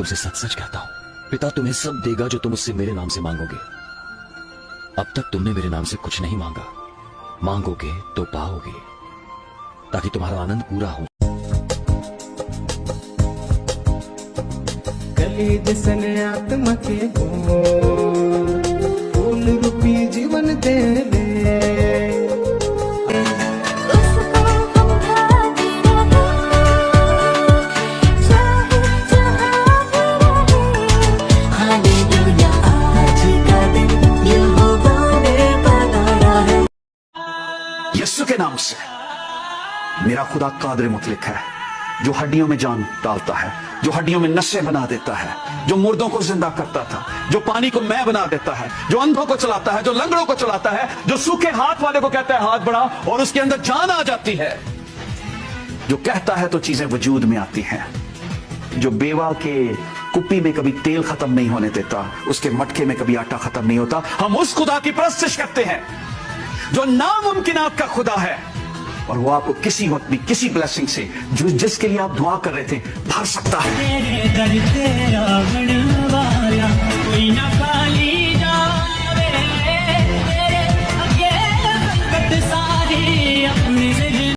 तुमसे सच सच कहता हूं, पिता तुम्हें सब देगा जो तुम उससे मेरे नाम से मांगोगे। अब तक तुमने मेरे नाम से कुछ नहीं मांगा, मांगोगे तो पाओगे, ताकि तुम्हारा आनंद पूरा हो। कली जसन आत्मा के फूल रूपी जीवन दे ले, यीशु के नाम से मेरा खुदा कादिर मुतलक है, जो हड्डियों में जान डालता है, जो हड्डियों में नशे बना देता है, जो मुर्दों को जिंदा करता था, जो पानी को मैं बना देता है, जो अंधों को चलाता है, जो लंगड़ों को चलाता है, जो सूखे हाथ वाले को कहता है हाथ बढ़ा और उसके अंदर जान आ जाती है, जो कहता है तो चीजें वजूद में आती हैं, जो बेवा के कुप्पी में कभी तेल खत्म नहीं होने देता, उसके मटके में कभी आटा खत्म नहीं होता। हम उस खुदा की परस्तिश करते हैं जो नामुमकिनात का खुदा है, और वो आपको किसी वक्त भी किसी ब्लेसिंग से जो जिसके लिए आप दुआ कर रहे थे भर सकता है।